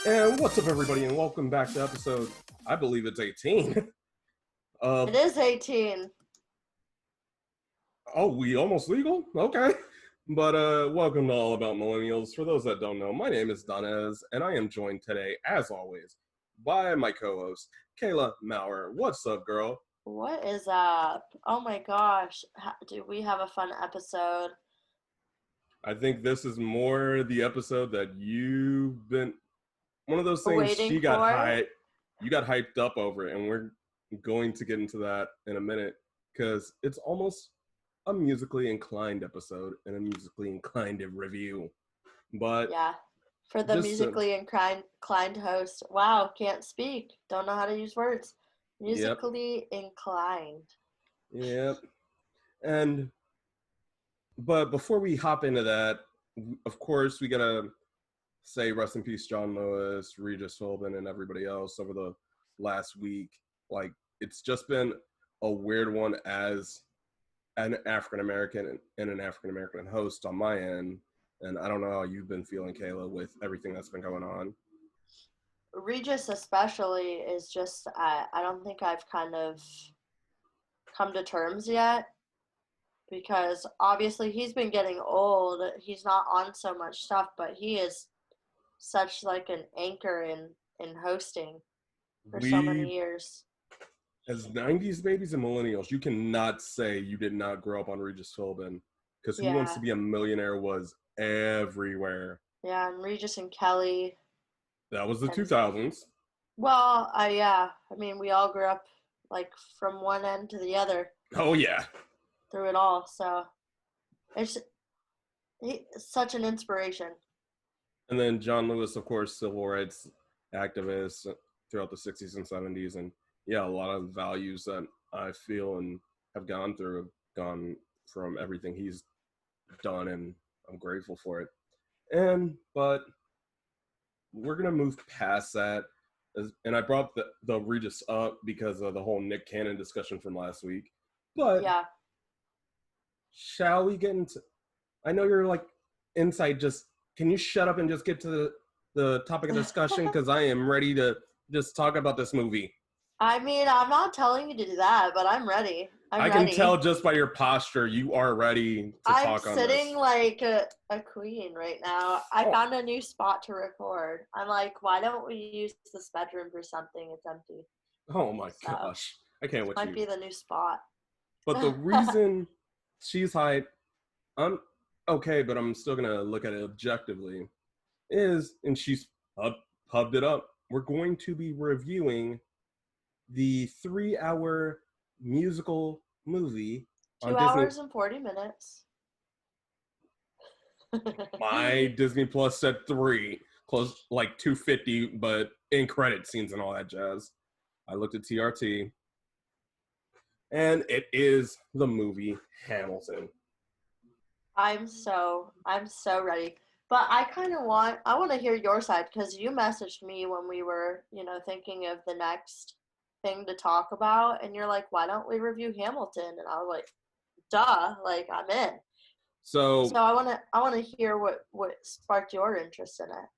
And what's up, everybody, and welcome back to episode, I believe it's 18. It is 18. Oh, we almost legal? Okay. But welcome to All About Millennials. For those that don't know, my name is Donaze, and I am joined today, as always, by my co-host, Kaehla Maurer. What's up, girl? What is up? Oh my gosh. Do we have a fun episode? I think this is more the episode that you've been... One of those things Waiting you got for? hyped up over it, and we're going to get into that in a minute, because it's almost a musically inclined episode and a musically inclined review. But yeah, for the musically inclined host. Wow, can't speak. Don't know how to use words. Musically inclined. Yep. But before we hop into that, of course, we gotta say rest in peace, John Lewis, Regis Philbin, and everybody else over the last week. Like, it's just been a weird one as an African-American and an African-American host on my end. And I don't know how you've been feeling, Kaehla, with everything that's been going on. Regis especially is just, I don't think I've kind of come to terms yet. Because obviously he's been getting old. He's not on so much stuff, but he is such like an anchor in hosting for so many years. As 90s babies and millennials, you cannot say you did not grow up on Regis Philbin, because Who Wants to Be a Millionaire was everywhere. Yeah, and Regis and Kelly. That was the 2000s. Well, yeah. I mean, we all grew up like from one end to the other. Oh, yeah. Through it all, so he's such an inspiration. And then John Lewis, of course, civil rights activist throughout the 60s and 70s. And yeah, a lot of values that I feel and have gone through have gone from everything he's done, and I'm grateful for it. But we're going to move past that. And I brought the Regis up because of the whole Nick Cannon discussion from last week. But yeah. Shall we get into... I know you're like inside, just... Can you shut up and just get to the topic of discussion? Because I am ready to just talk about this movie. I mean, I'm not telling you to do that, but I'm ready. I can tell just by your posture you are ready to talk on this. I'm sitting like a queen right now. I found a new spot to record. I'm like, why don't we use this bedroom for something? It's empty. Oh my gosh. I can't wait. Might be the new spot. But the reason she's hyped, I'm okay, but I'm still going to look at it objectively, and she's pubbed it up, we're going to be reviewing the 3-hour musical movie on 2 hours and 40 minutes. My Disney Plus said 3, close like 250, but in credit scenes and all that jazz. I looked at TRT, and it is the movie Hamilton. I'm so ready. But I want to hear your side, because you messaged me when we were, thinking of the next thing to talk about, and you're like, why don't we review Hamilton? And I was like, duh, like, I'm in. So I want to hear what sparked your interest in it.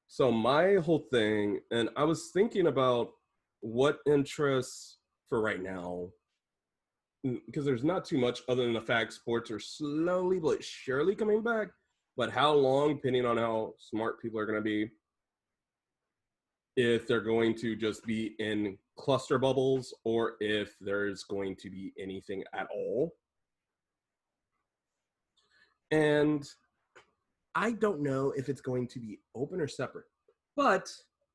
So my whole thing, and I was thinking about what interests for right now, because there's not too much other than the fact sports are slowly but surely coming back. But how long, depending on how smart people are going to be, if they're going to just be in cluster bubbles or if there's going to be anything at all. And I don't know if it's going to be open or separate. But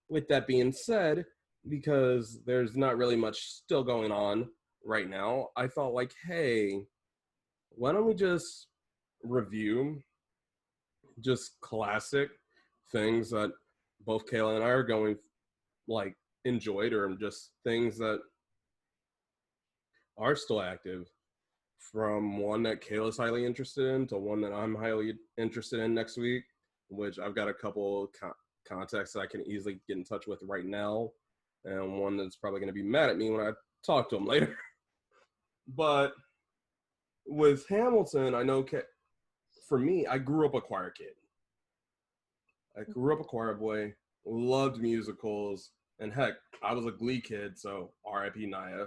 with that being said, because there's not really much still going on right now, I thought like, hey, why don't we just review just classic things that both Kaehla and I are going like enjoyed, or just things that are still active, from one that Kaehla's highly interested in to one that I'm highly interested in next week, which I've got a couple contacts that I can easily get in touch with right now, and one that's probably going to be mad at me when I talk to him later. But with Hamilton, I know for me, I grew up a choir kid. I grew up a choir boy, loved musicals, and heck, I was a Glee kid, so R.I.P. Naya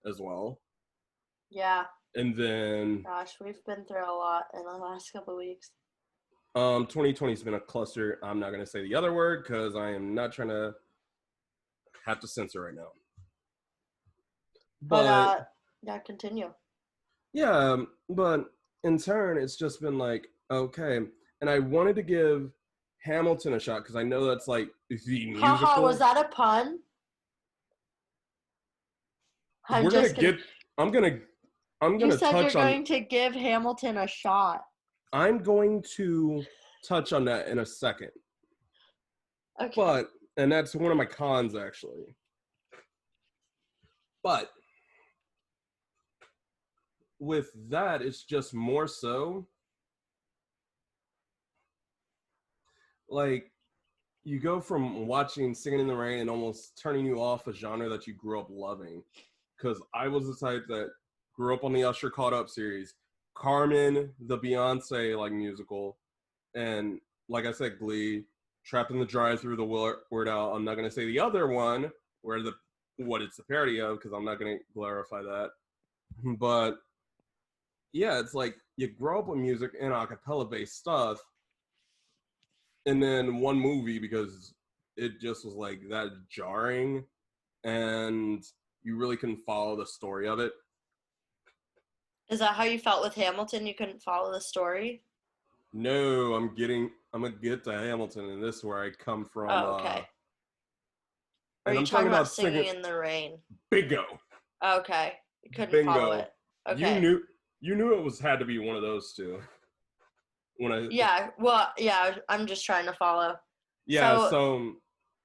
as well. Yeah. And then, Gosh, we've been through a lot in the last couple of weeks. 2020 has been a cluster. I'm not gonna say the other word because I am not trying to have to censor right now. But Yeah, continue. yeah, but in turn, it's just been like, okay. And I wanted to give Hamilton a shot because I know that's like the Haha, was musical. that a pun? I'm We're gonna just kidding. get. I'm gonna. I'm You gonna said you're touch on. going to give Hamilton a shot. I'm going to touch on that in a second. Okay. But and that's one of my cons actually. But with that, it's just more so like you go from watching Singing in the Rain and almost turning you off a genre that you grew up loving. Because I was the type that grew up on the Usher Caught Up series, Carmen, the Beyonce like musical, and like I said, Glee, Trapped in the Drive-Thru, the Word Out. I'm not gonna say the other one where the what it's a parody of because I'm not gonna clarify that. But yeah, it's like you grow up with music and a cappella based stuff, and then one movie because it just was like that jarring, and you really couldn't follow the story of it. Is that how you felt with Hamilton? You couldn't follow the story? No, I'm gonna get to Hamilton, and this is where I come from. Oh, okay. Or are And you I'm talking talking about about Singing singing in the Rain? bingo, Okay. You couldn't follow bingo. it. You Okay. knew you knew it was had to be one of those two. When I Yeah, well, yeah, I'm just trying to follow. yeah, So, so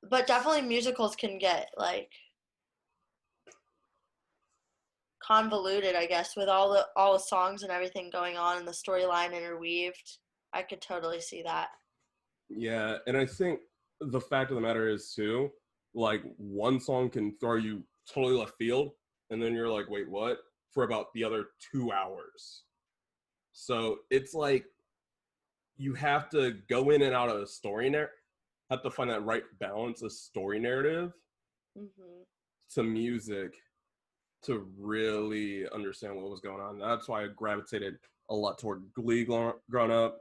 but definitely musicals can get like convoluted, I guess, with all the songs and everything going on and the storyline interweaved. I could totally see that. yeah, and I think the fact of the matter is too, like one song can throw you totally left field, and then you're like, wait, what? For about the other 2 hours. So it's like you have to go in and out of a story narrative, have to find that right balance of story narrative Mhm. to music to really understand what was going on. That's why I gravitated a lot toward Glee growing up,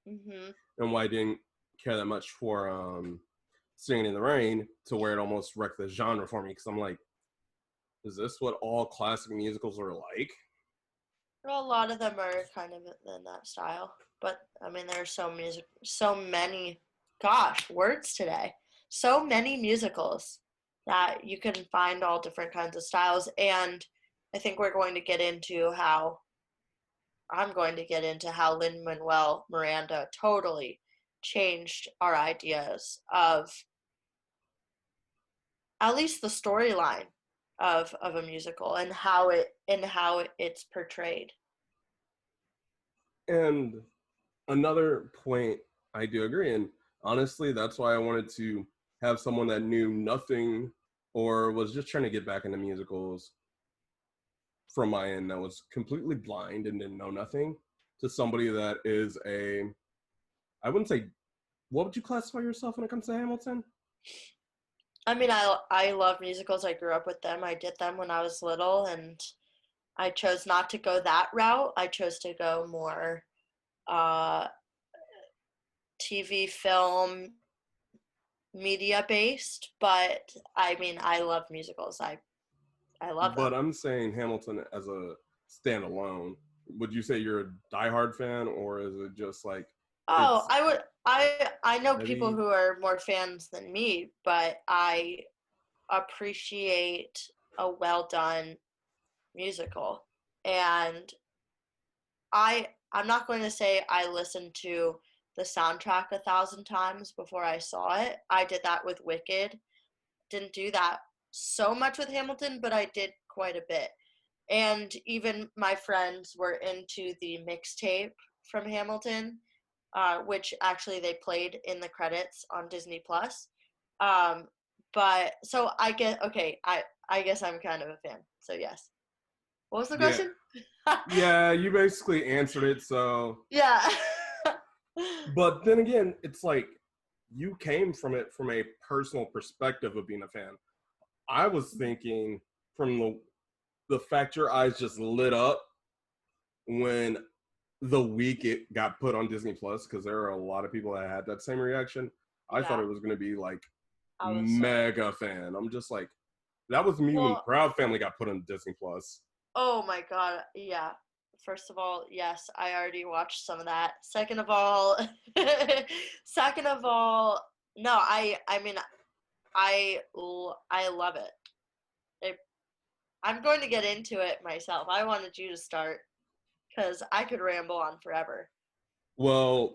Mhm. and why I didn't care that much for Singing in the Rain to where it almost wrecked the genre for me. Because I'm like, is this what all classic musicals are like? Well, a lot of them are kind of in that style, but I mean, there are so many, gosh, words today. So many musicals that you can find all different kinds of styles, and I think I'm going to get into how Lin-Manuel Miranda totally changed our ideas of at least the storyline of a musical and how it's portrayed. And another point I do agree, and honestly, that's why I wanted to have someone that knew nothing or was just trying to get back into musicals from my end that was completely blind and didn't know nothing to somebody that is I wouldn't say, what would you classify yourself when it comes to Hamilton? I mean, I love musicals. I grew up with them. I did them when I was little, and I chose not to go that route. I chose to go more uh, TV, film, media based. But I mean, I love musicals. I love But them. I'm saying Hamilton as a standalone. Would you say you're a diehard fan, or is it just like Oh, it's I know people heavy? who are more fans than me, but I appreciate a well done musical. And I'm not going to say I listened to the soundtrack 1,000 times before I saw it. I did that with Wicked. Didn't do that so much with Hamilton, but I did quite a bit. And even my friends were into the mixtape from Hamilton, which actually they played in the credits on Disney Plus. Um, but so I guess okay, I guess I'm kind of a fan. So yes. What was the Yeah, question? Yeah, you basically answered it. So, Yeah. but then again, it's like you came from it from a personal perspective of being a fan. I was thinking from the fact your eyes just lit up when the week it got put on Disney Plus, because there are a lot of people that had that same reaction. I thought Yeah, it was going to be like I was so. mega fan. I'm just like, that was me when Well, Proud Family got put on Disney Plus. oh my god, yeah. First of all, yes, I already watched some of that. Second of all, second of all, no, I mean I love it. it. I'm going to get into it myself. I wanted you to start because I could ramble on forever. Well,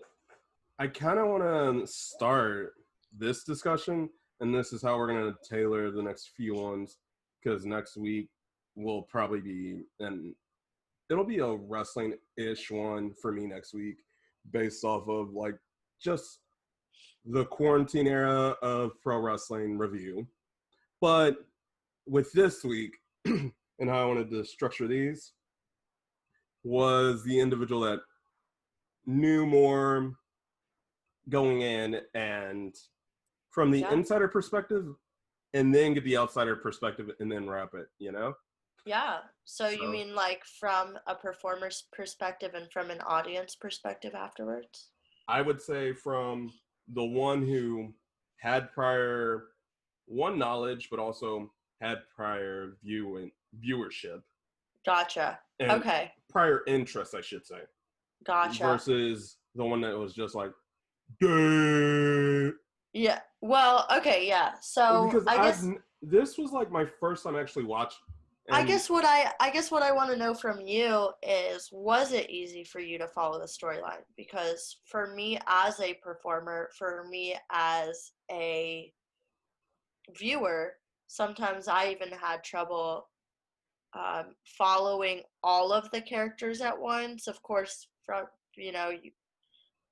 I kind of want to start this discussion, and this is how we're going to tailor the next few ones, because next week will probably be, and it'll be a wrestling-ish one for me next week, based off of like just the quarantine era of pro wrestling review. But with this week, and how I wanted to structure these was the individual that knew more going in, and from the Yeah. insider perspective, and then get the outsider perspective and then wrap it, you know? Yeah. So you So mean like from a performer's perspective and from an audience perspective afterwards? I would say from the one who had prior one knowledge, but also had prior viewership Gotcha. and Okay. prior interest, I should say, Gotcha. versus the one that was just like, duh. Yeah. Well, okay, yeah. So Because this was like my first time actually watching, and I guess what I want to know from you is was it easy for you to follow the storyline? Because for me as a performer, for me as a viewer, sometimes I even had trouble following all of the characters at once. Of course, from you know, you,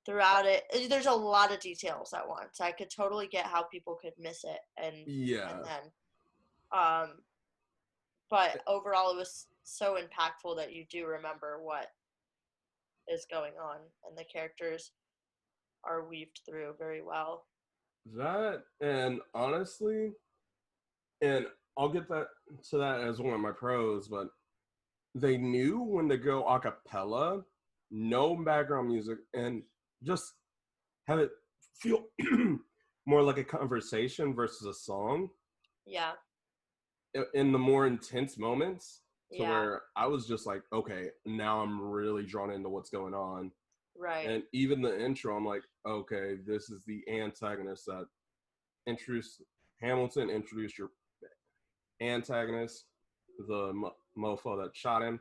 throughout it, there's a lot of details at once. I could totally get how people could miss it, and yeah, then um, but overall, it was so impactful that you do remember what is going on, and the characters are weaved through very well. that, and honestly, and I'll get that to that as one of my pros, but they knew when to go a cappella, no background music, and just have it feel more like a conversation versus a song Yeah, in the more intense moments, to yeah, where I was just like, okay, now I'm really drawn into what's going on. right. And even the intro, I'm like, okay, this is the antagonist that introduced Hamilton, introduced your antagonist, the mofo that shot him.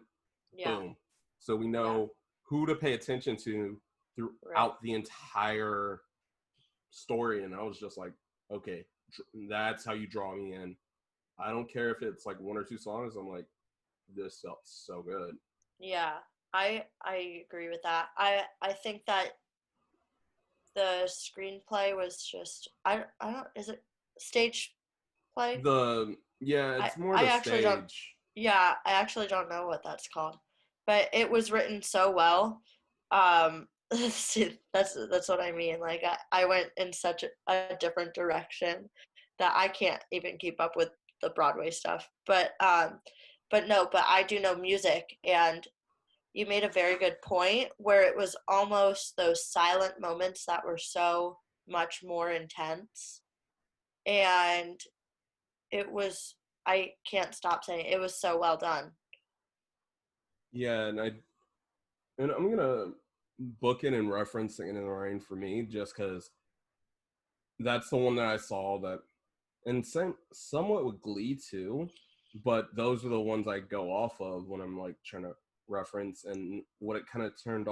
Yeah, Boom. So we yeah, know who to pay attention to right. throughout the entire story. And I was just like, okay, that's how you draw me in. I don't care if it's like one or two songs. I'm like, this felt so good. Yeah, I agree with that. I think that the screenplay was just I don't is it stage play? Yeah, I it's more I the actually don't stage. yeah, I actually don't know what that's called. But it was written so well. See, that's what I mean. Like I went in such a different direction that I can't even keep up with the Broadway stuff. But no, but I do know music and you made a very good point where it was almost those silent moments that were so much more intense and it was I can't stop saying it was so well done. Yeah, and I'm gonna book it and reference Singing in the Rain for me, just because that's the one that I saw that, and somewhat with Glee too, but those are the ones I go off of when I'm like trying to reference. And what it kind of turned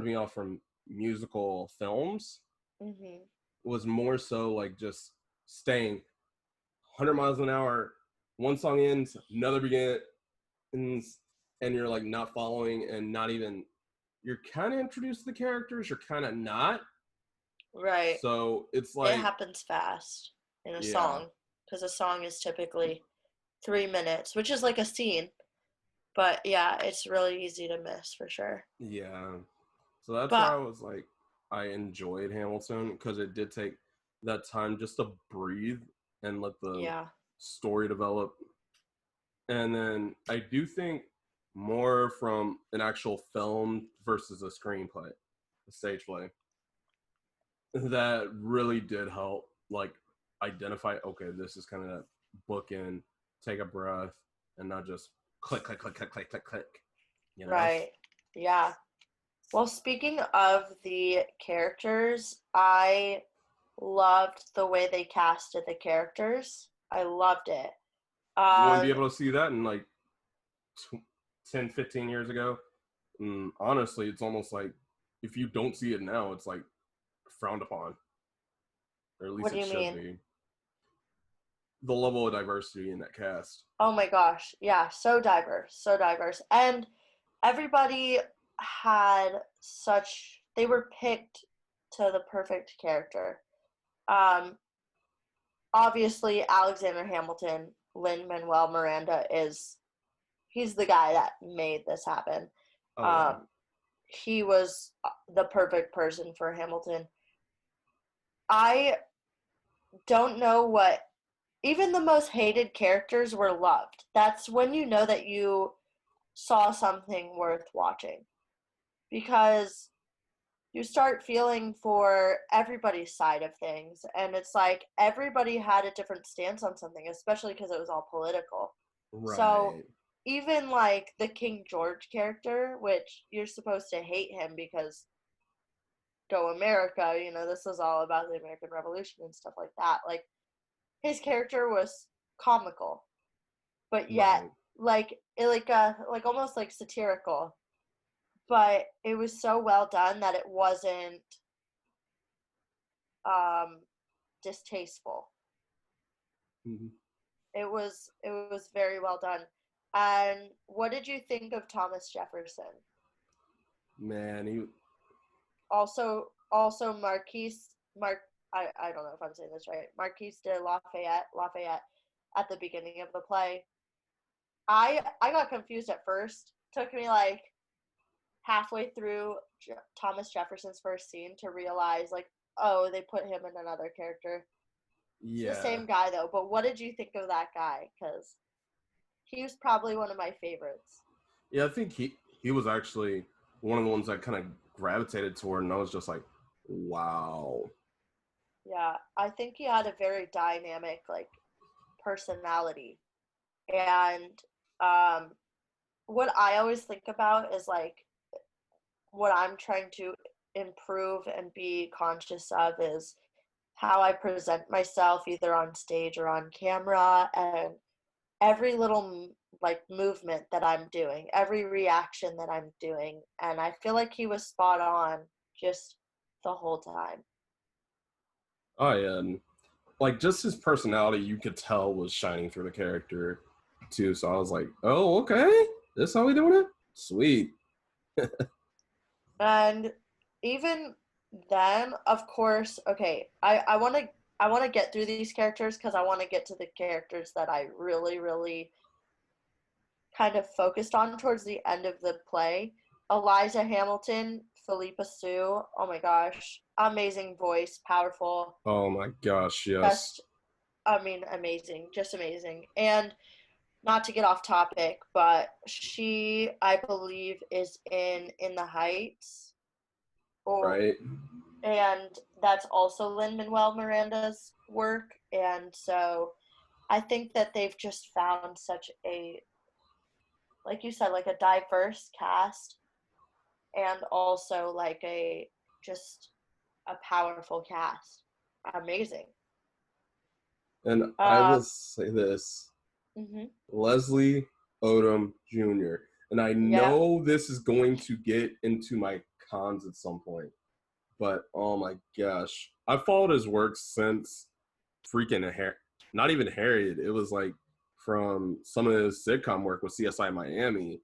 me off from musical films Mhm. was more so like just staying 100 miles an hour, one song ends, another begins, and you're like not following, and not even, you're kind of introduced to the characters, you're kind of not. Right. So it's It like, happens fast in a yeah, song because a song is typically 3 minutes, which is like a scene. But yeah, it's really easy to miss for sure. Yeah. So that's why But I was like, I enjoyed Hamilton because it did take that time just to breathe and let the yeah, story develop. And then I do think more from an actual film versus a screenplay, a stage play, that really did help, like, identify, okay, this is kind of that bookend, take a breath, and not just click, click, click, click, click, click, click, you know? right. Yeah. Well, speaking of the characters, I loved the way they casted the characters. I loved it. You wouldn't be Um, able to see that in like 10, 15 years ago. And honestly, it's almost like if you don't see it now, it's like frowned upon, or at what least do it you should mean? be. The level of diversity in that cast. Oh my gosh. Yeah, so diverse, so diverse. And everybody had such, they were picked to the perfect character. Um, Obviously, Alexander Hamilton, Lin-Manuel Miranda he's the guy that made this happen. Oh yeah, Um, he was the perfect person for Hamilton. I don't know what, even the most hated characters were loved. That's when you know that you saw something worth watching, because you start feeling for everybody's side of things, and it's like everybody had a different stance on something, especially because it was all political. So right. even like the King George character, which you're supposed to hate him because go America, this is all about the American Revolution and stuff like that. Like his character was comical, but yet Right. like almost like satirical. But it was so well done that it wasn't um distasteful. Mm-hmm. It was very well done. And what did you think of Thomas Jefferson? Man, he. Also Mark I don't know if I'm saying this right. Marquise de Lafayette at the beginning of the play. I got confused at first. Took me like halfway through Thomas Jefferson's first scene to realize like, oh, they put him in another character. It's the Yeah. same guy though. But what did you think of that guy? Because he was probably one of my favorites. Yeah, I think he was actually one of the ones that kind of gravitated toward, and I was just like, wow. Yeah, I think he had a very dynamic like personality. And um what I always think about is like what I'm trying to improve and be conscious of is how I present myself either on stage or on camera, and every little like movement that I'm doing, every reaction that I'm doing, and I feel like he was spot on just the whole time. Oh yeah, and like just his personality, you could tell was shining through the character too. So I was like, oh okay, this how we doing it? Sweet. And even then, of course, okay, I want to get through these characters because I want to get to the characters that I really, really kind of focused on towards the end of the play. Eliza Hamilton, Philippa Sue, oh my gosh, amazing voice, powerful, Oh my gosh, yes. just, I mean, amazing, just amazing. And not to get off topic, but she, I believe, is in the Heights, or Right. and that's also Lin-Manuel Miranda's work. And so I think that they've just found such a, like you said, like a diverse cast, and also like a just a powerful cast. Amazing. And I will Um, say this, mhm. Leslie Odom Jr. And I Yep. know this is going to get into my cons at some point, but oh my gosh, I've followed his work since freaking not even Harriet. It was like from some of his sitcom work with CSI Miami.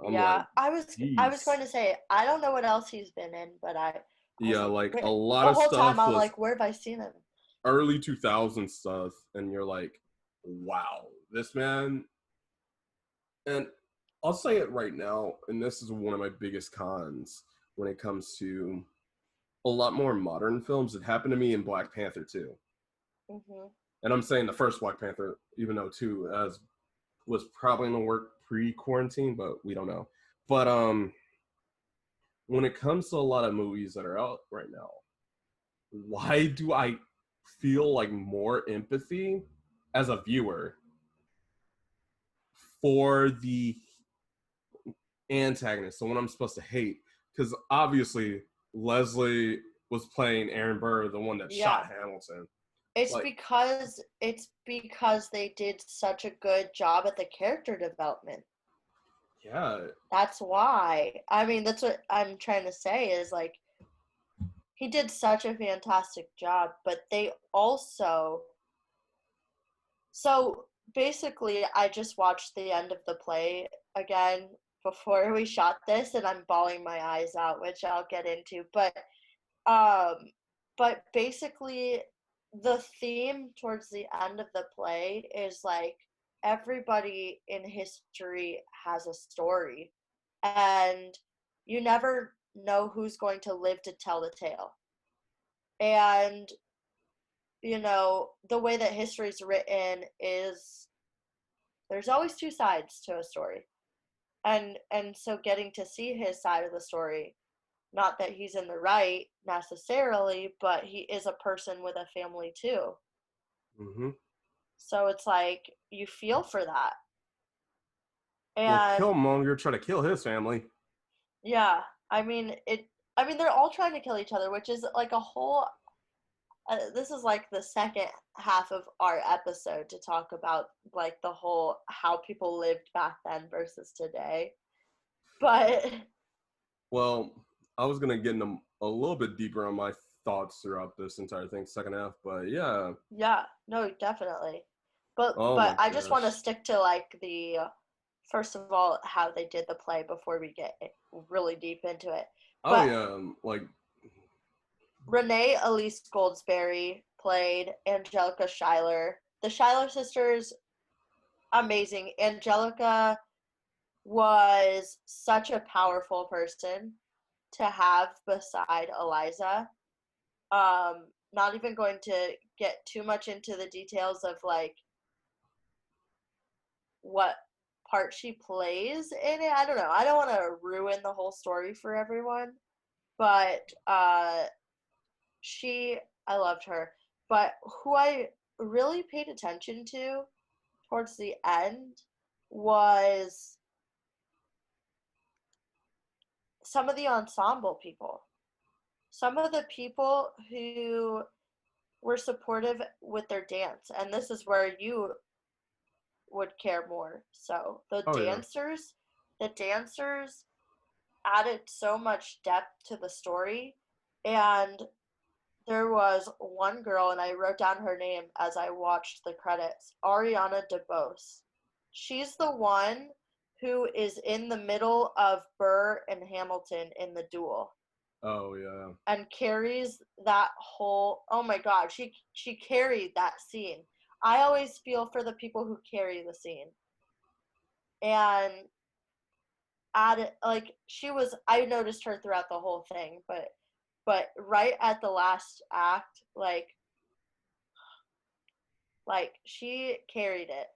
I'm Yeah. like, I was geez, going to say I don't know what else he's been in, but I was yeah, like, like where a lot the of whole time stuff I'm was like, where have I seen him? early 2000 stuff, and you're like, wow, this man. And I'll say it right now, and this is one of my biggest cons when it comes to a lot more modern films. It happened to me in Black Panther too. Hmm. And I'm saying the first Black Panther, even though two as was probably gonna work pre-quarantine, but we don't know. But when it comes to a lot of movies that are out right now, why do I feel like more empathy as a viewer for the antagonist, the one I'm supposed to hate? Because obviously Leslie was playing Aaron Burr, the one that Yeah. shot Hamilton. It's Like, because they did such a good job at the character development. yeah, That's why. I mean, that's what I'm trying to say is like he did such a fantastic job, but they also so basically I just watched the end of the play again before we shot this and I'm bawling my eyes out, which I'll get into. Um but basically the theme towards the end of the play is like everybody in history has a story and you never know who's going to live to tell the tale. And the way that history is written is there's always two sides to a story. And so getting to see his side of the story, not that he's in the right necessarily, but he is a person with a family too. mm-hmm. So it's like you feel for that. Well, And Killmonger tried to kill his family. yeah, I mean they're all trying to kill each other, which is like a whole this is like the second half of our episode to talk about like the whole how people lived back then versus today. But Well, I was gonna get in a little bit deeper on my thoughts throughout this entire thing, second half, but yeah. yeah, no, definitely. But Oh but my I just want to gosh. stick to like the first of all how they did the play before we get really deep into it. Oh But yeah, like Renee Elise Goldsberry played Angelica Schuyler. The Schuyler sisters, amazing. Angelica was such a powerful person to have beside Eliza. Not even going to get too much into the details of like what part she plays in it. I don't know. I don't want to ruin the whole story for everyone, but she I loved her. But who I really paid attention to towards the end was some of the ensemble people. Some of the people who were supportive with their dance, and this is where you would care more. So oh yeah. the dancers added so much depth to the story, and there was one girl, and I wrote down her name as I watched the credits, Ariana DeBose. She's the one who is in the middle of Burr and Hamilton in the duel Oh yeah. and carries that whole, oh my god, she carried that scene. I always feel for the people who carry the scene. And added like I noticed her throughout the whole thing, but right at the last act, like she carried it.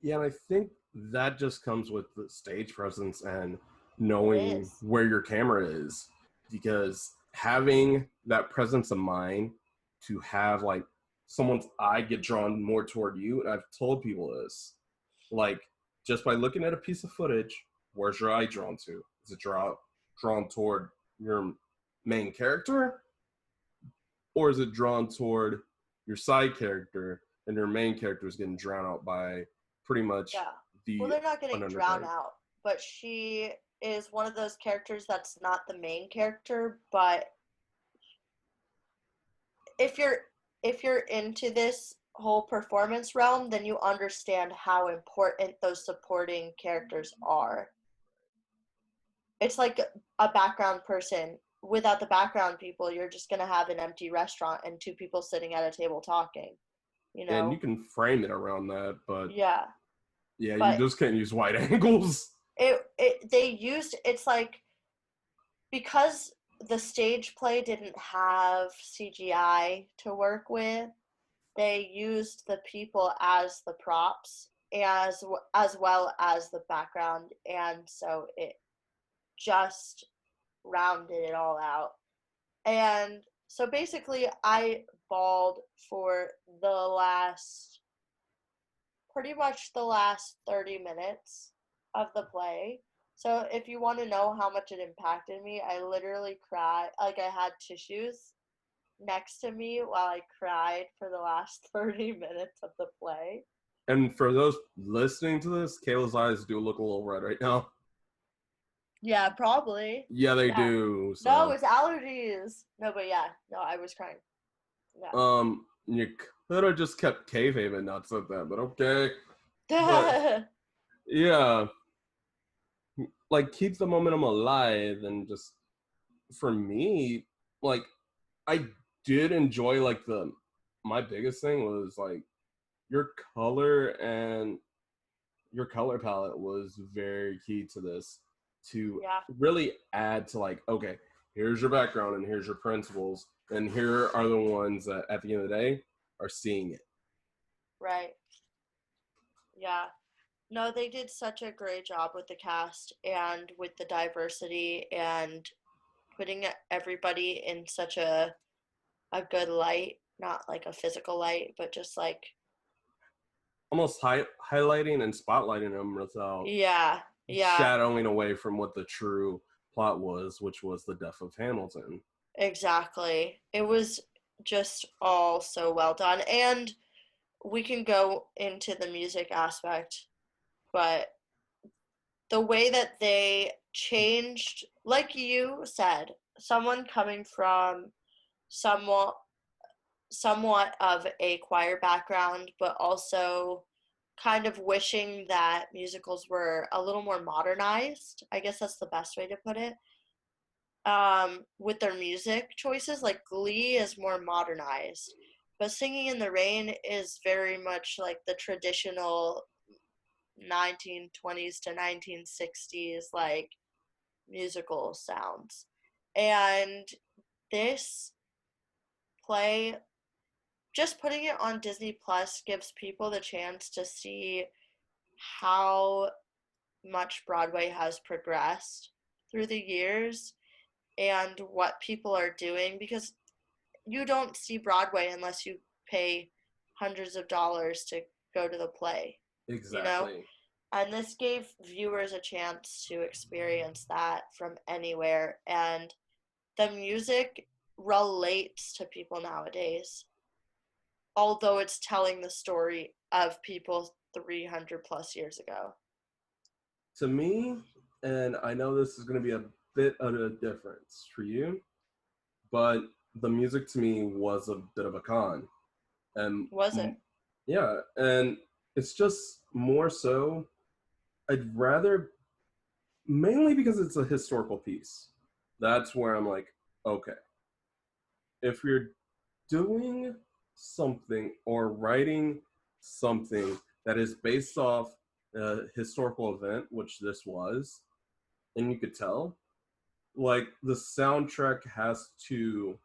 Yeah, and I think that just comes with the stage presence and It knowing is. where your camera is. Because having that presence of mind to have like someone's eye get drawn more toward you, and I've told people this, like just by looking at a piece of footage, where's your eye drawn to? Is it drawn toward your main character, or is it drawn toward your side character, and your main character is getting drowned out by pretty much Yeah. Well, the they're not getting drowned undergrad? out, but she is one of those characters that's not the main character, but if you're if you're into this whole performance realm, then you understand how important those supporting characters are. It's like a background person. Without the background people, you're just going to have an empty restaurant and two people sitting at a table talking, you And you know? can frame it around that, but Yeah. Yeah, you but just can't use wide angles. it's like, because the stage play didn't have CGI to work with, they used the people as the props as well as the background, and so it just rounded it all out. And so basically I bawled for the last pretty much the last 30 minutes of the play. So if you want to know how much it impacted me, I literally cried. Like, I had tissues next to me while I cried for the last 30 minutes of the play. And for those listening to this, Kayla's eyes do look a little red right now. Yeah, probably. Yeah, they Yeah. do. No, So, it's allergies. No, but yeah. No, I was crying. you could have just kept kayfabe and not said that, but okay. But Yeah. yeah, like keep the momentum alive, and just for me, like I did enjoy like the my biggest thing was like your color and your color palette was very key to this, to Yeah, really add to like, okay, here's your background and here's your principles, and here are the ones that at the end of the day are seeing it. right. Yeah. No, they did such a great job with the cast and with the diversity and putting everybody in such a good light, not like a physical light, but just like, Almost highlighting and spotlighting them without yeah, yeah, shadowing away from what the true plot was, which was the death of Hamilton. exactly. It was just all so well done. And we can go into the music aspect, but the way that they changed, like you said, someone coming from somewhat somewhat of a choir background, but also kind of wishing that musicals were a little more modernized. I guess that's the best way to put it. With their music choices, like Glee is more modernized, but Singing in the Rain is very much like the traditional 1920s to 1960s like musical sounds. And this play, just putting it on Disney Plus gives people the chance to see how much Broadway has progressed through the years and what people are doing, because you don't see Broadway unless you pay hundreds of dollars to go to the play, you know? Exactly. And this gave viewers a chance to experience that from anywhere. And the music relates to people nowadays, although it's telling the story of people 300 plus years ago. To me, and I know this is going to be a bit of a difference for you, but the music to me was a bit of a con. And Was it? yeah, and it's just more so, I'd rather, mainly because it's a historical piece. That's where I'm like, okay, if you're doing something or writing something that is based off a historical event, which this was, and you could tell, like the soundtrack has to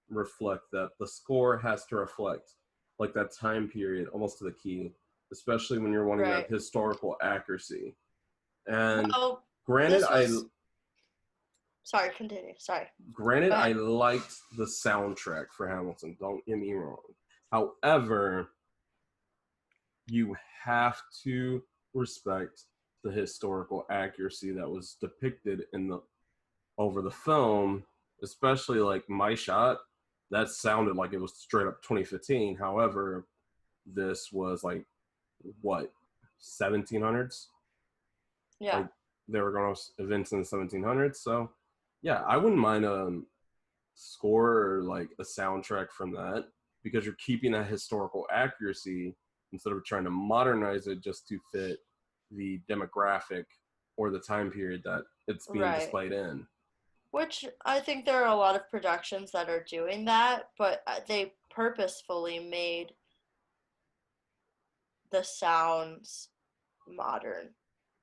reflect that. The score has to reflect like that time period almost to the key, especially when you're wanting that Right. historical accuracy. And Well, granted, this was. Sorry, continue. Sorry. granted Go I ahead. liked the soundtrack for Hamilton. Don't get me wrong. However, you have to respect the historical accuracy that was depicted in the over the film, especially like My Shot. That sounded like it was straight up 2015. However, this was like what 1700s. Yeah. Like they were going to events in the 1700s. So yeah, I wouldn't mind a score or like a soundtrack from that, because you're keeping that historical accuracy instead of trying to modernize it just to fit the demographic or the time period that it's being Right. displayed in. Which I think there are a lot of productions that are doing that, but they purposefully made the sounds modern.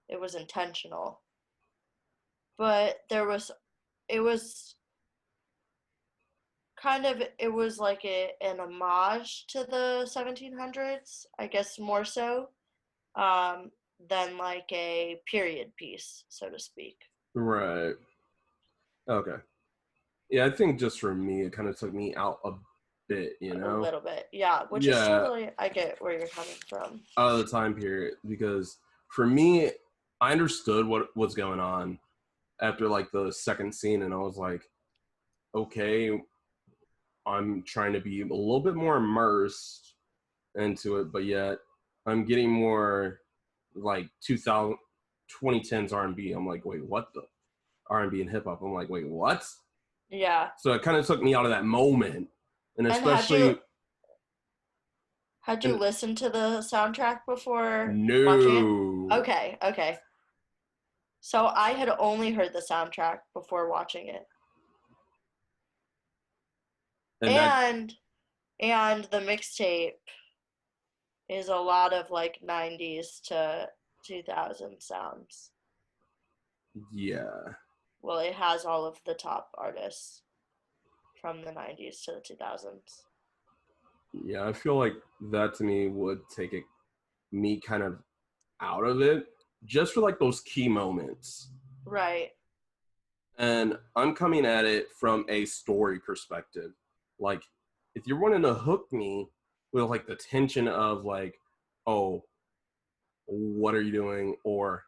It was intentional. But it was it was like an homage to the 1700s, I guess more so, than like a period piece, so to speak. Right. Okay. Yeah, I think just for me, it kind of took me out a bit, A little bit, yeah, which is Yeah, totally, I get where you're coming from. out of the time period, because for me, I understood what was going on after like the second scene, and I was like, okay, I'm trying to be a little bit more immersed into it, but yet I'm getting more like 2010s R&B. I'm like, wait, what the R&B and hip hop? I'm like, wait, what? Yeah. So it kind of took me out of that moment, and And had you especially had you and listened to the soundtrack before watching it? no, Okay, okay. So I had only heard the soundtrack before watching it. and that And the mixtape is a lot of like 90s to 2000 sounds. yeah, Well, it has all of the top artists from the 90s to the 2000s. yeah, I feel like that to me would take me kind of out of it just for like those key moments. Right. And I'm coming at it from a story perspective. Like, if you're wanting to hook me with like the tension of like, oh, what are you doing? Or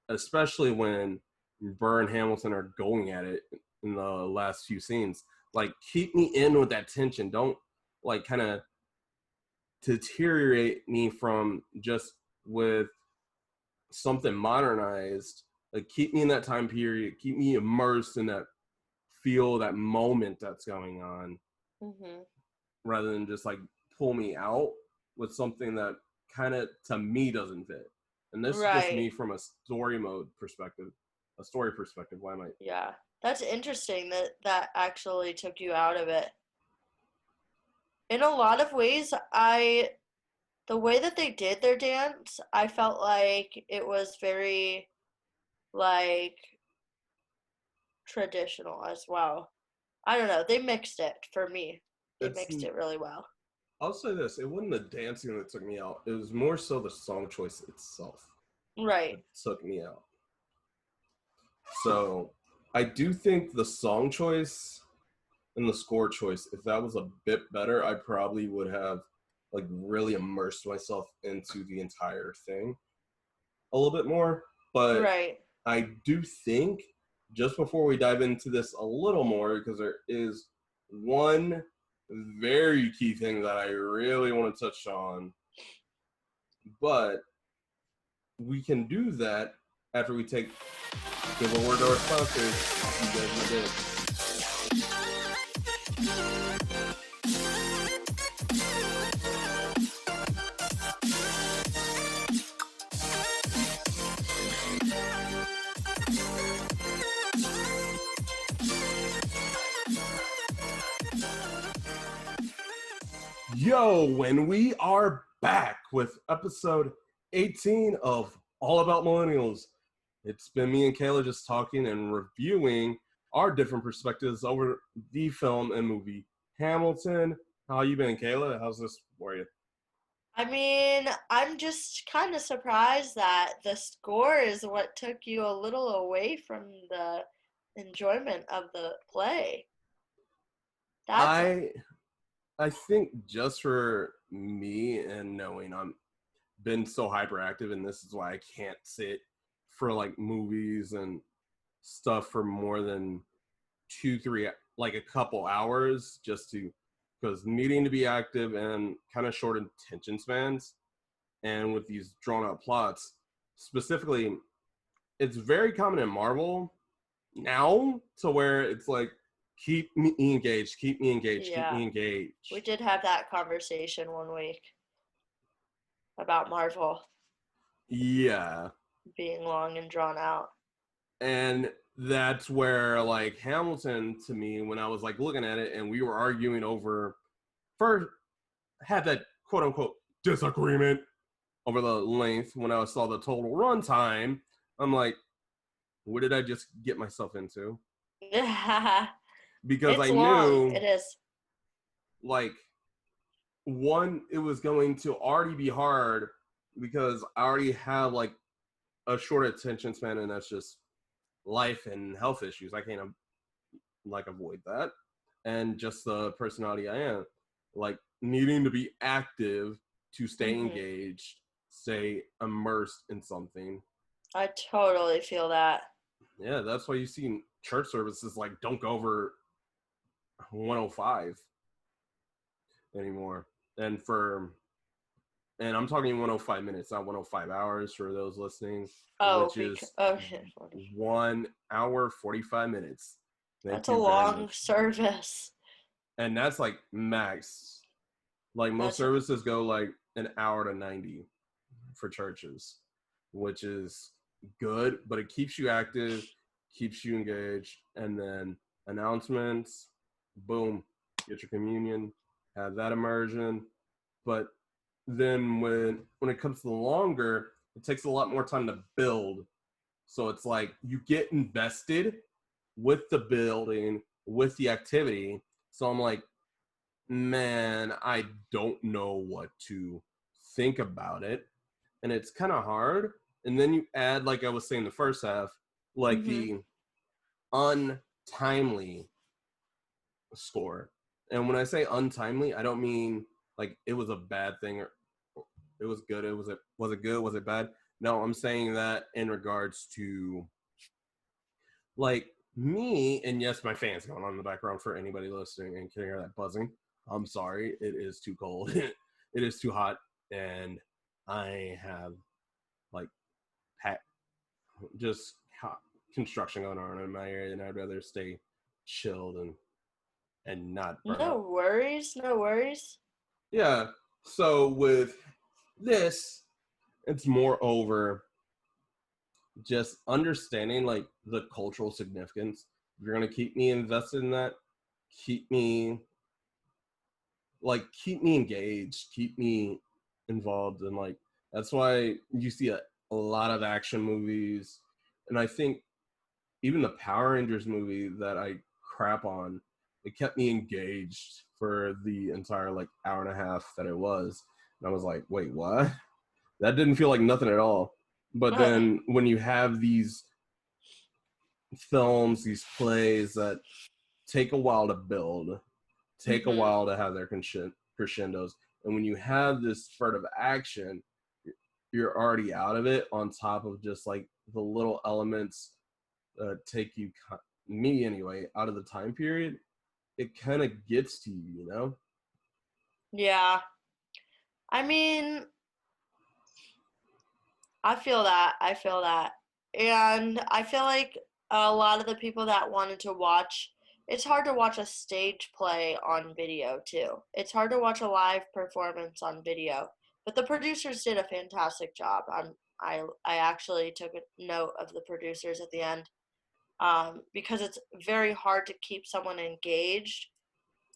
especially when Burr and Hamilton are going at it in the last few scenes, like keep me in with that tension. Don't like kind of deteriorate me from just with something modernized. Like keep me in that time period, keep me immersed in that feel, that moment that's going on, Mhm. rather than just like pull me out with something that kind of to me doesn't fit. And this is just Right. me from a story mode perspective, a story perspective. Why am I? Yeah. That's interesting that that actually took you out of it. In a lot of ways, the way that they did their dance, I felt like it was very like traditional as well. I don't know. They mixed it for me. They It's mixed it really well. I'll say this: it wasn't the dancing that took me out. It was more so the song choice itself Right. that took me out. So I do think the song choice and the score choice, if that was a bit better, I probably would have like really immersed myself into the entire thing a little bit more. But Right. I do think just before we dive into this a little more, because there is one very key thing that I really want to touch on, but we can do that after we give a word to our sponsors. You guys in a bit. Yo, when we are back with episode 18 of All About Millennials. It's been me and Kaehla just talking and reviewing our different perspectives over the film and movie Hamilton. How you been, Kaehla? How's this for you? I mean, I'm just kind of surprised that the score is what took you a little away from the enjoyment of the play. That's I I think just for me and knowing I'm been so hyperactive, and this is why I can't sit for like movies and stuff for more than 2 3 like a couple hours, just to because needing to be active and kind of short attention spans, and with these drawn out plots specifically, it's very common in Marvel now to where it's like keep me engaged, keep me engaged, keep yeah. me engaged. We did have that conversation one week about Marvel Yeah, being long and drawn out. and that's where like Hamilton to me, when I was like looking at it and we were arguing over first, had that quote unquote disagreement over the length, when I saw the total runtime, I'm like, what did I just get myself into? Because It's I long. knew, It is. like, one, it was going to already be hard because I already have like a short attention span, and that's just life and health issues. I can't like avoid that, and just the personality I am, like needing to be active to stay Hmm. engaged, stay immersed in something. I totally feel that. Yeah, that's why you see church services like don't go over 105 anymore. And for and I'm talking 105 minutes, not 105 hours for those listening, Oh, which is okay. 1 hour 45 minutes. Thank That's a you very long much. service. And that's like max. Like most That's services go like an hour to 90 for churches, which is good, but it keeps you active, keeps you engaged, and then announcements, boom, get your communion, have that immersion. But then when it comes to the longer, it takes a lot more time to build. So it's like you get invested with the building, with the activity. So I'm like, man, I don't know what to think about it. And it's kind of hard. And then you add, like I was saying, the first half, like hmm the untimely score. And when I say untimely, I don't mean like it was a bad thing or it was good. Was it good? Was it bad? No, I'm saying that in regards to like me, and yes, my fan's going on in the background for anybody listening and can hear that buzzing. I'm sorry, it is too cold. It is too hot, and I have like pat just hot construction going on in my area, and I'd rather stay chilled and not burn No up. worries. No worries. Yeah. So with this, it's more over just understanding like the cultural significance. If you're gonna keep me invested in that, keep me keep me engaged, keep me involved, and like that's why you see a lot of action movies, and I think even the Power Rangers movie that I crap on, it kept me engaged for the entire like hour and a half that it was, and I was like, wait, what? That didn't feel like nothing at all. But then when you have these films, these plays that take a while to build, take a hmm while to have their crescendos. And when you have this spurt of action, you're already out of it on top of just like the little elements that take you, me anyway, out of the time period. It kind of gets to you, you know? Yeah. I mean, I feel that. I feel that. And I feel like a lot of the people that wanted to watch, it's hard to watch a stage play on video too. It's hard to watch a live performance on video. But the producers did a fantastic job. I actually took a note of the producers at the end, because it's very hard to keep someone engaged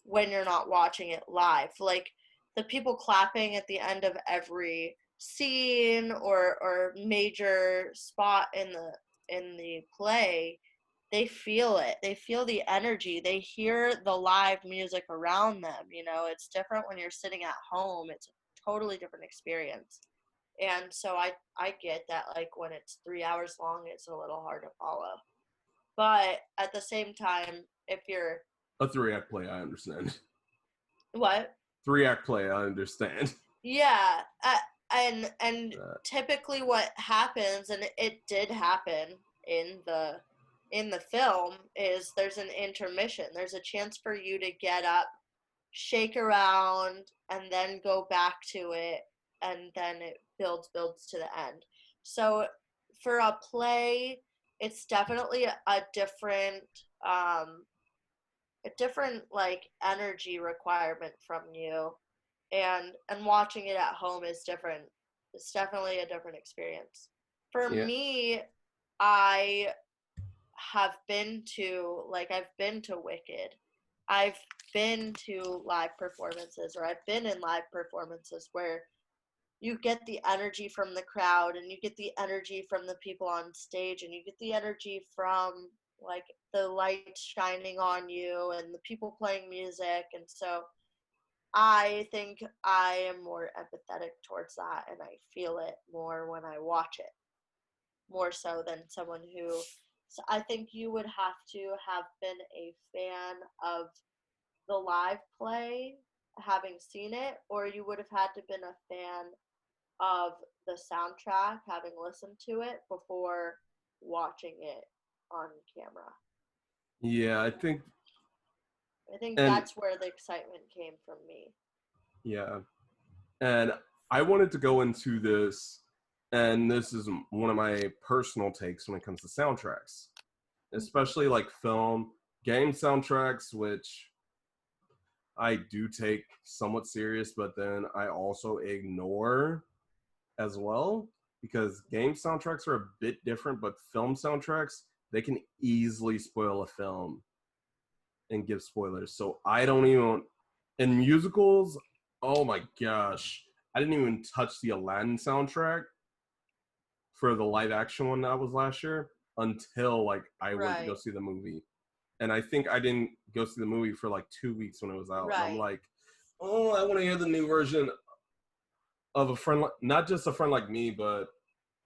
when you're not watching it live. Like the people clapping at the end of every scene or major spot in the play, they feel it. They feel the energy. They hear the live music around them. You know, it's different when you're sitting at home. It's a totally different experience. And so I get that like when it's 3 hours long, it's a little hard to follow. But at the same time, if you're A 3 act play, I understand. what? 3 act play, I understand. Yeah, and typically what happens, and it did happen in the film, is there's an intermission. There's a chance for you to get up, shake around, and then go back to it, and then it builds to the end. So for a play, it's definitely um a different like energy requirement from you, and watching it at home is different. It's definitely a different experience. For Yeah. me, I I've been to Wicked. I've been to live performances, or I've been in live performances where you get the energy from the crowd, and you get the energy from the people on stage, and you get the energy from like the light shining on you and the people playing music. And so I think I am more empathetic towards that, and I feel it more when I watch it, more so than someone who. So I think you would have to have been a fan of the live play, having seen it, or you would have had to been a fan of the soundtrack, having listened to it before watching it on camera. Yeah, I think and that's where the excitement came from me. yeah, and I wanted to go into this, and this is one of my personal takes when it comes to soundtracks, especially like film, game soundtracks, which I do take somewhat serious, but then I also ignore as well, because game soundtracks are a bit different, but film soundtracks, they can easily spoil a film and give spoilers. So I don't even, in musicals, oh my gosh, I didn't even touch the Aladdin soundtrack for the live action one that was last year until like I went to go Right, see the movie. And I think I didn't go see the movie for like 2 weeks when it was out. And I'm right. like, oh, I want to hear the new version of a friend, not just a friend like me, but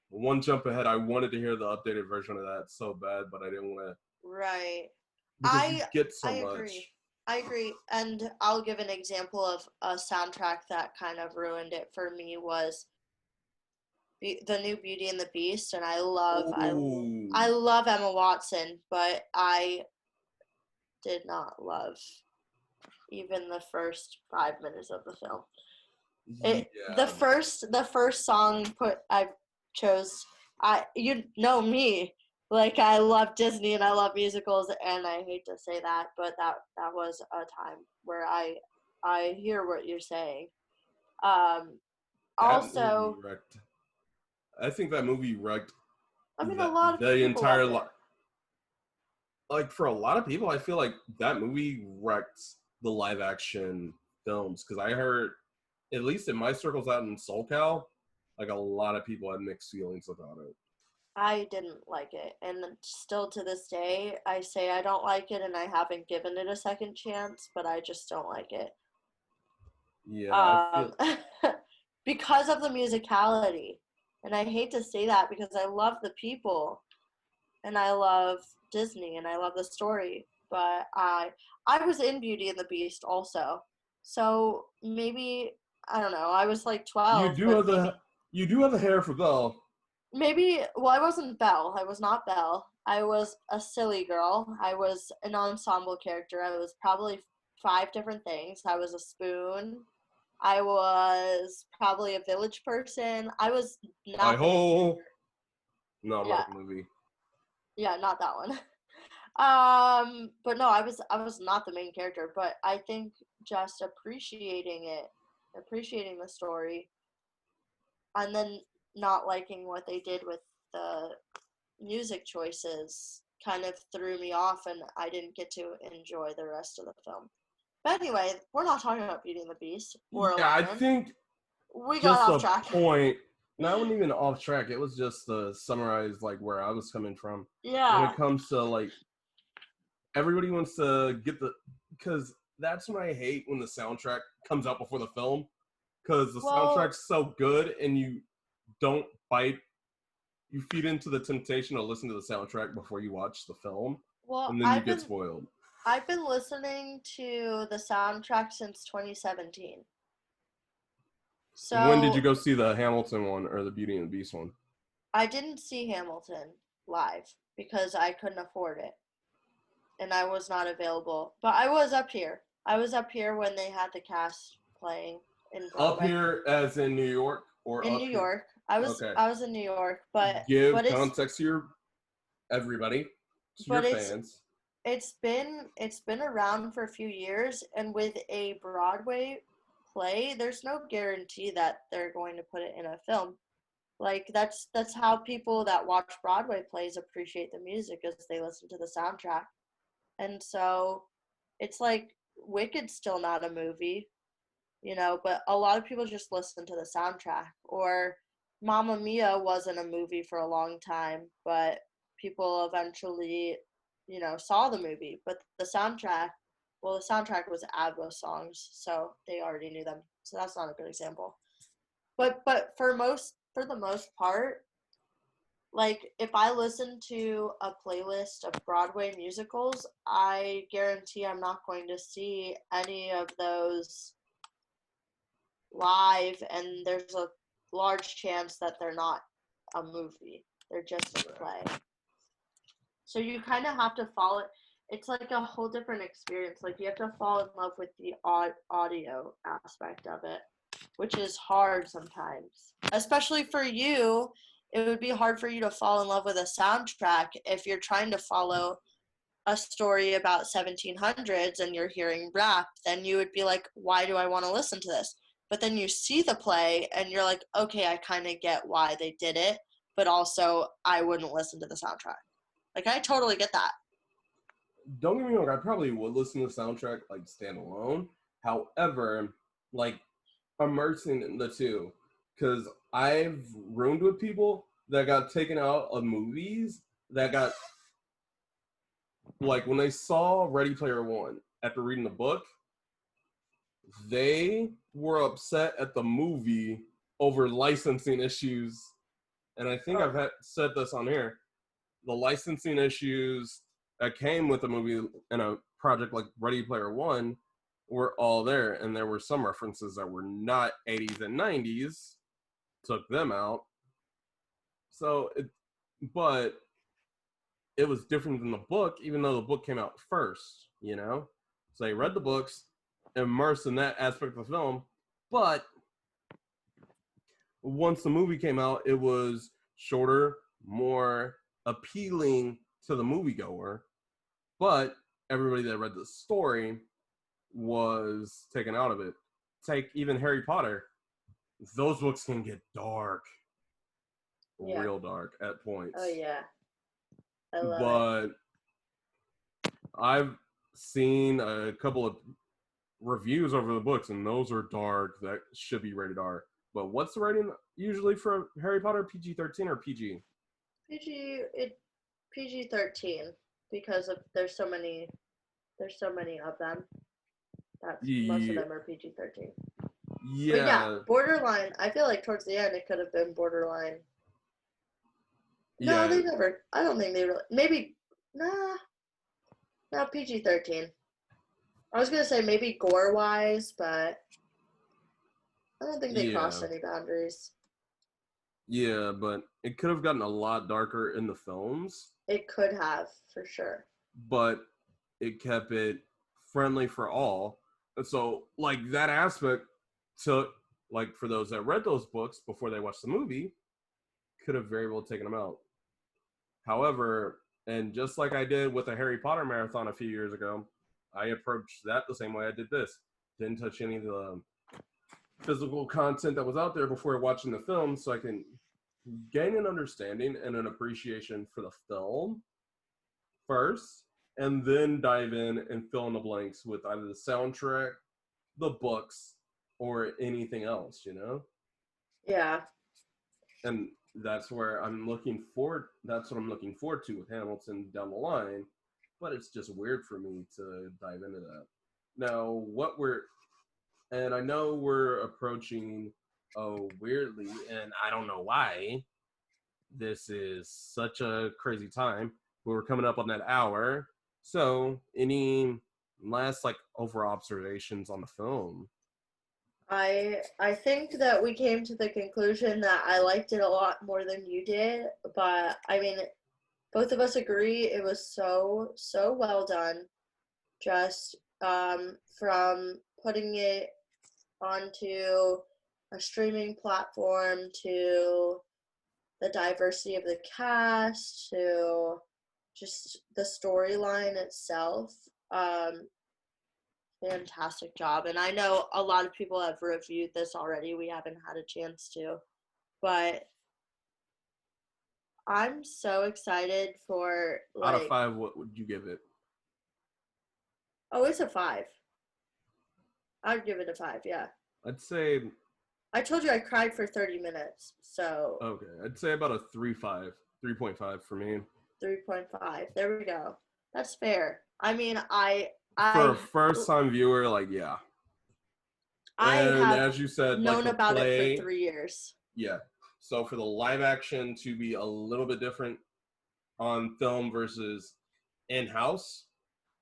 one jump ahead. I wanted to hear the updated version of that so bad, but I didn't want to, Right. because you get I so agree. much. I agree. And I'll give an example of a soundtrack that kind of ruined it for me was the new Beauty and the Beast, and I Oh, love Emma Watson, but I did not love even the first 5 minutes of the film. It yeah. the first song put I chose, I you know me, like I love Disney and I love musicals, and I hate to say that, but that was a time where I hear what you're saying. Um, That movie Also, wrecked. I think that movie wrecked I mean, a that lot of the people entire loved it. like for a lot of people. I feel like that movie wrecked the live action films, because I heard, at least in my circles out in SoCal, like a lot of people had mixed feelings about it. I didn't like it, and still to this day, I say I don't like it, and I haven't given it a second chance, but I just don't like it. Yeah, I Um, feel. because of the musicality. And I hate to say that because I love the people and I love Disney and I love the story, but I was in Beauty and the Beast also. So maybe I don't know. I was like You 12, do but have the you do have the hair for Belle. maybe well, I wasn't Belle. I was not Belle. I was a silly girl. I was an ensemble character. I was probably five different things. I was a spoon. I was probably a village person. I was I not the main ho. character. No, I'm not Yeah, a movie. yeah, not that one. But no, I was not the main character, but I think just appreciating it, appreciating the story, and then not liking what they did with the music choices kind of threw me off, and I didn't get to enjoy the rest of the film. But anyway, we're not talking about Beauty and the Beast or Yeah, I Aladdin. think We got just off a track. point. No, I wasn't even off track. It was just to summarize like where I was coming from when it Yeah. comes to like everybody wants to get the, because that's when I hate when the soundtrack comes out before the film, because the Well, soundtrack's so good and you don't bite, you feed into the temptation to listen to the soundtrack before you watch the film, well, and then you get spoiled. I've been listening to the soundtrack since 2017. When did you So go see the Hamilton one or the Beauty and the Beast one? I didn't see Hamilton live because I couldn't afford it and I was not available. But I was up here. I was up here when they had the cast playing in Up Broadway here, as in New York, or in New up here? York. Okay. I was in New York, Give context to your everybody, to your but fans. it's been around for a few years, and with a Broadway play, there's no guarantee that they're going to put it in a film. Like that's how people that watch Broadway plays appreciate the music as they listen to the soundtrack. And so it's like Wicked's still not a movie. but a lot of people just listen to the soundtrack. Or Mamma Mia wasn't a movie for a long time, but people eventually, saw the movie. But the soundtrack was ABBA songs, so they already knew them. So that's not a good example. But for the most part, like if I listen to a playlist of Broadway musicals, I guarantee I'm not going to see any of those live, and there's a large chance that they're not a movie. They're just a play. So you kind of have to follow. It's like a whole different experience. Like you have to fall in love with the audio aspect of it, which is hard sometimes. Especially for you, it would be hard for you to fall in love with a soundtrack if you're trying to follow a story about 1700s and you're hearing rap. Then you would be like, why do I want to listen to this? But then you see the play and you're like, okay, I kind of get why they did it, but also I wouldn't listen to the soundtrack. Like, I totally get that. Don't get me wrong, I probably would listen to the soundtrack like standalone. However, like immersing in the two, because I've roomed with people that got taken out of movies that got, like when they saw Ready Player One after reading the book, they were upset at the movie over licensing issues. And I think I've said this on here. The licensing issues that came with the movie in a project like Ready Player One were all there, and there were some references that were not 80s and 90s, took them out. But it was different than the book, even though the book came out first, So they read the books, immersed in that aspect of the film, but once the movie came out, it was shorter, more appealing to the moviegoer, but everybody that read the story was taken out of it. Take even Harry Potter. Those books can get dark. Yeah. Real dark at points. Oh, yeah. I love but it. I've seen a couple of reviews over the books, and those are dark. That should be rated R. But what's the rating usually for Harry Potter? PG-13 or PG? PG-13 because there's so many of them. Most of them are PG-13. Yeah. But yeah, borderline. I feel like towards the end it could have been borderline. No, they never. I don't think they really. Maybe. Nah. No, PG-13. I was gonna say maybe gore-wise, but I don't think they crossed any boundaries. Yeah, but it could have gotten a lot darker in the films. It could have, for sure. But it kept it friendly for all. And so, like, that aspect took, like, for those that read those books before they watched the movie, could have very well taken them out. However, and just like I did with the Harry Potter marathon a few years ago, I approached that the same way I did this. Didn't touch any of the physical content that was out there before watching the film, so I can gain an understanding and an appreciation for the film first, and then dive in and fill in the blanks with either the soundtrack, the books, or anything else, Yeah. And that's where I'm looking forward. That's what I'm looking forward to with Hamilton down the line. But it's just weird for me to dive into that. Now, and I know we're approaching, weirdly, and I don't know why. This is such a crazy time. We're coming up on that hour. So, any last overall observations on the film? I think that we came to the conclusion that I liked it a lot more than you did, but I mean, both of us agree it was so well done. Just from putting it onto a streaming platform to the diversity of the cast to just the storyline itself. Fantastic job. And I know a lot of people have reviewed this already. We haven't had a chance to. But I'm so excited for out of 5, what would you give it? Oh, it's a 5. I'd give it a 5, yeah. I'd say, I told you I cried for 30 minutes, so okay, I'd say about a 3.5 for me. 3.5. There we go. That's fair. I mean, For a I first time viewer, like, yeah. I And have as you said, like known the about it for play, 3 years. yeah. So for the live action to be a little bit different on film versus in house,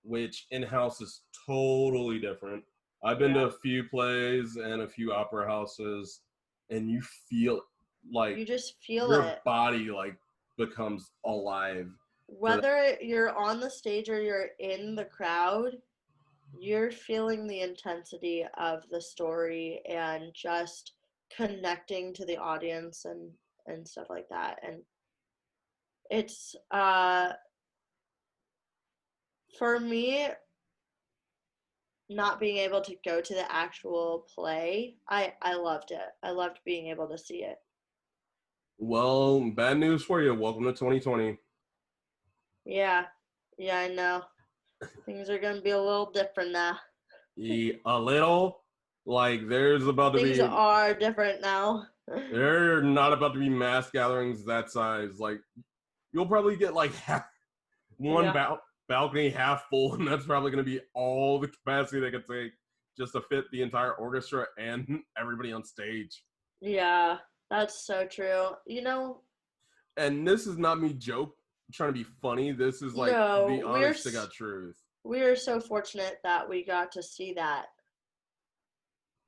which in house is totally different. I've been to Yeah. a few plays and a few opera houses, and you feel like You just feel your it. body like becomes alive for that. Whether you're on the stage or you're in the crowd, you're feeling the intensity of the story and just connecting to the audience and stuff like that. And it's for me, not being able to go to the actual play, I loved it. I loved being able to see it. Well, bad news for you. Welcome to 2020. Yeah. Yeah, I know. Things are gonna be a little different now. A little, like there's about to Things be, are different now. there are not about to be mass gatherings that size. Like you'll probably get like one Yeah. balcony half full, and that's probably going to be all the capacity they can take just to fit the entire orchestra and everybody on stage. Yeah, that's so true. You know, And this is not me trying to be funny. This is like the no, honest to God truth we are so fortunate that we got to see that.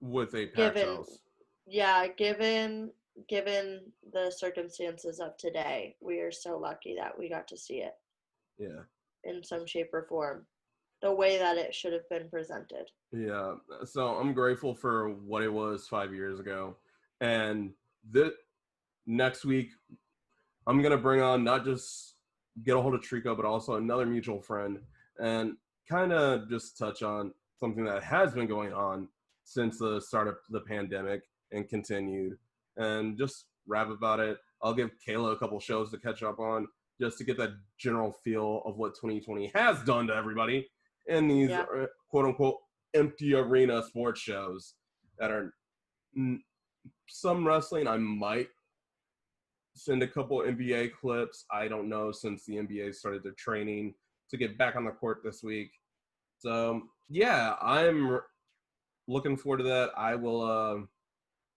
with a packed Given, house. yeah, given the circumstances of today, we are so lucky that we got to see it Yeah. in some shape or form, the way that it should have been presented. Yeah. So I'm grateful for what it was 5 years ago. And this next week, I'm gonna bring on not just get a hold of Trico, but also another mutual friend, and kind of just touch on something that has been going on since the start of the pandemic and continued, and just rap about it. I'll give Kaehla a couple shows to catch up on, just to get that general feel of what 2020 has done to everybody in these Yeah. quote unquote empty arena sports shows that are some wrestling I might send a couple NBA clips. I don't know, since the NBA started their training to get back on the court this week. So yeah, I'm looking forward to that. I will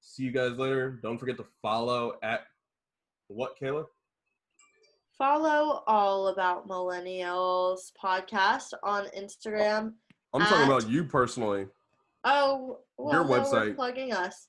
see you guys later. Don't forget to follow at what, Kaehla? Follow All About Millennials podcast on Instagram I'm talking at, about you personally. oh, Your well, no, we're website. plugging us.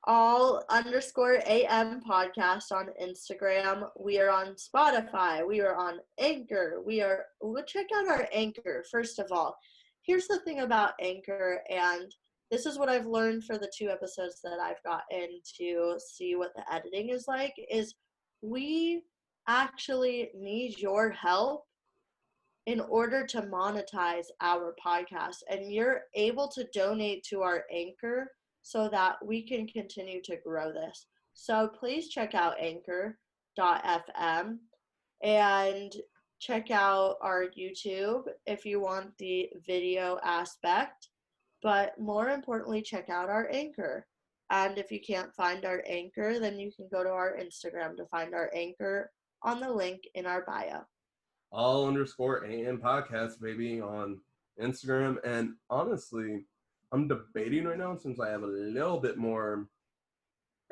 All_AM podcast on Instagram. We are on Spotify. We are on Anchor. We'll check out our Anchor, first of all. Here's the thing about Anchor, and this is what I've learned for the 2 episodes that I've gotten to see what the editing is like, is we actually need your help in order to monetize our podcast. And you're able to donate to our Anchor so that we can continue to grow this. So please check out anchor.fm and check out our YouTube if you want the video aspect. But more importantly, check out our Anchor. And if you can't find our Anchor, then you can go to our Instagram to find our Anchor on the link in our bio. All_AM podcast, baby, on Instagram. And honestly, I'm debating right now, since I have a little bit more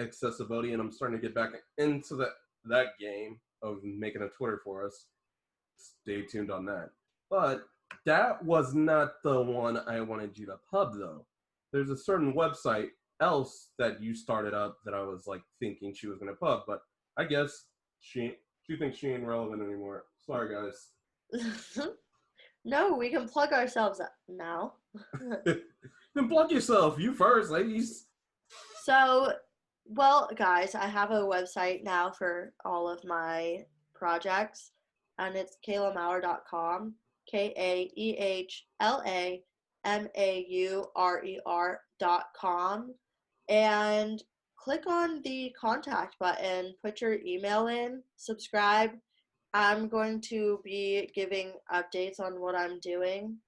accessibility and I'm starting to get back into that game of making a Twitter for us. Stay tuned on that. But that was not the one I wanted you to pub, though. There's a certain website else that you started up that I was like thinking she was gonna pub, but I guess she thinks she ain't relevant anymore. Sorry, guys. No, we can plug ourselves up now. Then plug yourself. You first, ladies. So, well, guys, I have a website now for all of my projects, and it's kaehlamaurer.com, KAEHLAMAURER.com. And click on the contact button, put your email in, subscribe. I'm going to be giving updates on what I'm doing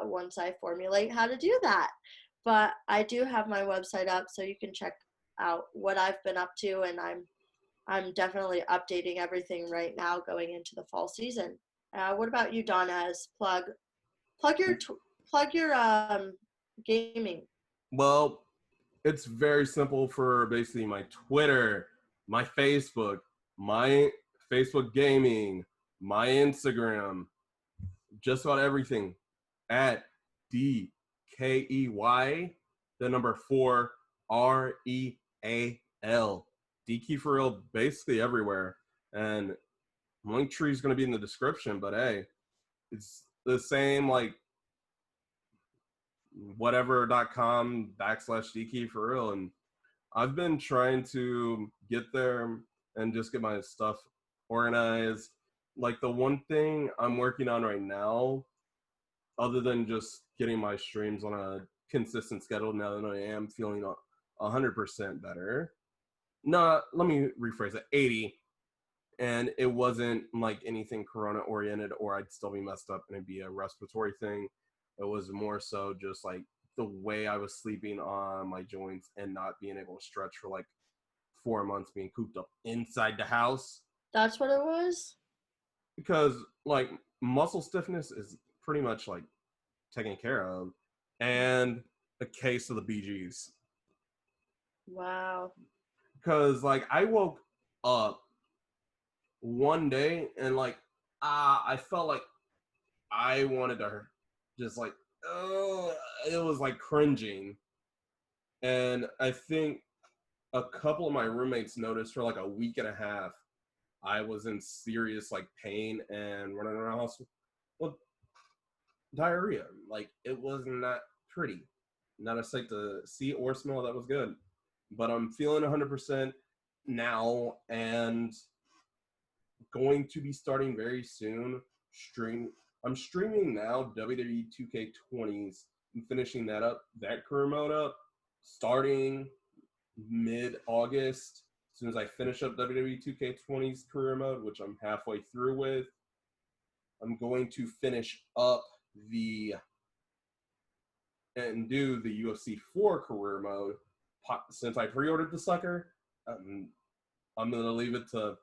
once I formulate how to do that. But I do have my website up, so you can check out what I've been up to, and I'm definitely updating everything right now going into the fall season. What about you, Donaze? Plug your plug your gaming. Well, it's very simple for basically my Twitter, my my Facebook gaming, my Instagram, just about everything at DKEY, the number 4REAL. DKey for real, basically everywhere. And link tree is going to be in the description, but hey, it's the same like whatever.com/DKey for real. And I've been trying to get there and just get my stuff organized. Like the one thing I'm working on right now, other than just getting my streams on a consistent schedule now that I am feeling 100% better. No, let me rephrase it, 80. And it wasn't like anything corona oriented or I'd still be messed up and it'd be a respiratory thing. It was more so just like the way I was sleeping on my joints and not being able to stretch for like 4 months being cooped up inside the house. That's what it was? Because like muscle stiffness is pretty much like taken care of, and a case of the BGs. Wow. Because like I woke up one day and like I felt like I wanted to just like oh it was like cringing, and I think a couple of my roommates noticed for like a week and a half I was in serious like pain and running around the house with diarrhea. Like it was not pretty, not a sight to see or smell that was good. But I'm feeling 100% now and going to be starting very soon. I'm streaming now WWE 2K20s and finishing that career mode up, starting mid-August. As soon as I finish up WWE 2K20's career mode, which I'm halfway through with, I'm going to finish up and do the UFC 4 career mode. Since I pre-ordered the sucker, I'm going to leave it to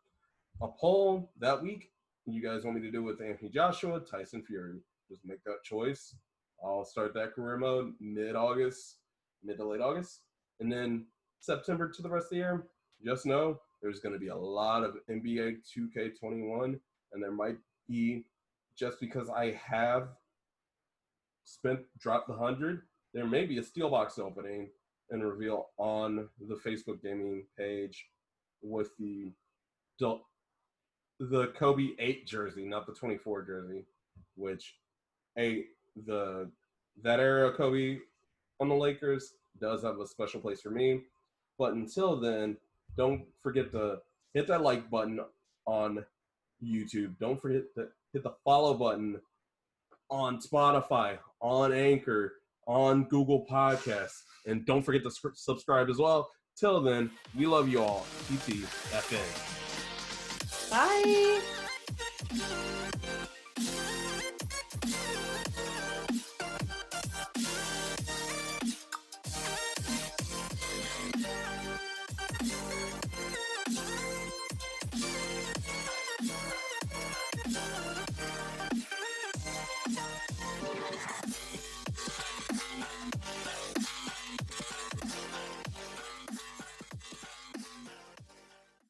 a poll that week. You guys want me to do with Anthony Joshua, Tyson Fury? Just make that choice. I'll start that career mode mid-August, mid to late August. And then September to the rest of the year, just know there's going to be a lot of NBA 2K21. And there might be, just because I have dropped the 100, there may be a steel box opening and reveal on the Facebook gaming page with the Kobe 8 jersey, not the 24 jersey, which that era of Kobe on the Lakers does have a special place for me. But until then, don't forget to hit that like button on YouTube. Don't forget to hit the follow button on Spotify, on Anchor, on Google Podcasts. And don't forget to subscribe as well. Till then, we love you all. TTFN. Bye.